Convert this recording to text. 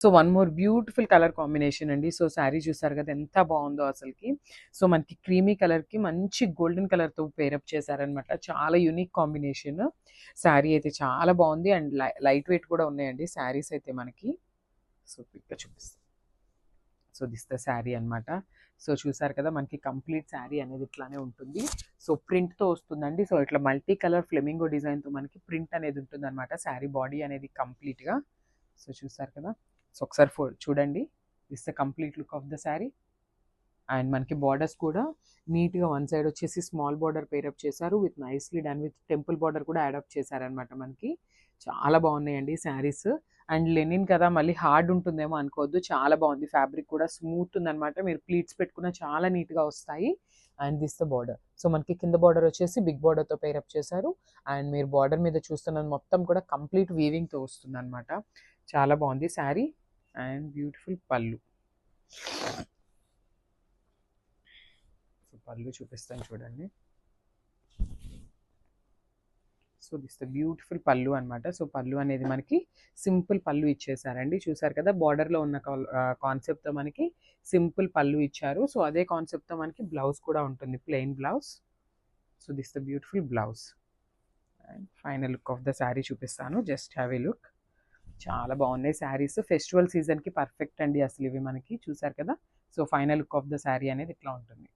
So one more beautiful colour combination అండి. So sari చూసారు కదా ఎంత బాగుందో అసలుకి. సో మనకి క్రీమీ కలర్కి మంచి గోల్డెన్ కలర్తో పేరప్ చేశారనమాట. చాలా యూనిక్ కాంబినేషన్. శారీ అయితే చాలా బాగుంది అండ్ లైట్ వెయిట్ కూడా ఉన్నాయండి శారీస్ అయితే మనకి. సో క్విక్గా చూపిస్తాను. సో దిస్ ద శారీ అనమాట. సో చూసారు కదా మనకి కంప్లీట్ శారీ అనేది ఇట్లానే ఉంటుంది. సో ప్రింట్తో వస్తుందండి. సో ఇట్లా మల్టీ కలర్ ఫ్లెమింగో డిజైన్తో మనకి ప్రింట్ అనేది ఉంటుంది అనమాట. శారీ బాడీ అనేది కంప్లీట్గా. సో చూసారు కదా. సో ఒకసారి చూడండి. This the complete look of the sari. And మనకి బార్డర్స్ కూడా నీట్గా వన్ సైడ్ వచ్చేసి స్మాల్ బార్డర్ పేరప్ చేశారు with nicely done with temple border కూడా యాడప్ చేశారనమాట మనకి. చాలా బాగున్నాయండి శారీస్. అండ్ లెనిన్ కదా మళ్ళీ హార్డ్ ఉంటుందేమో అనుకోవద్దు, చాలా బాగుంది. ఫ్యాబ్రిక్ కూడా స్మూత్ ఉందనమాట. మీరు ప్లీట్స్ పెట్టుకున్న చాలా నీట్గా వస్తాయి. And this the border. So మనకి కింద బార్డర్ వచ్చేసి బిగ్ బార్డర్తో పేరప్ చేశారు. అండ్ మీరు బార్డర్ మీద చూస్తున్నది మొత్తం కూడా కంప్లీట్ వీవింగ్తో వస్తుంది అనమాట. చాలా బాగుంది శారీ. అండ్ బ్యూటిఫుల్ పళ్ళు. సో పళ్ళు చూపిస్తాను చూడండి. సో దిస్ ద బ్యూటిఫుల్ పళ్ళు అనమాట. సో పళ్ళు అనేది మనకి సింపుల్ పళ్ళు ఇచ్చేసారండి. చూసారు కదా బార్డర్లో ఉన్న కాన్సెప్ట్తో మనకి సింపుల్ పళ్ళు ఇచ్చారు. సో అదే కాన్సెప్ట్తో మనకి బ్లౌజ్ కూడా ఉంటుంది, plain blouse. So this the beautiful blouse. And final look of the sari చూపిస్తాను. Just have a look. చాలా బాగున్నాయి శారీస్. ఫెస్టివల్ సీజన్కి పర్ఫెక్ట్ అండి అసలు ఇవి మనకి. చూసారు కదా. So final look of the sari అనేది ఇట్లా ఉంటుంది.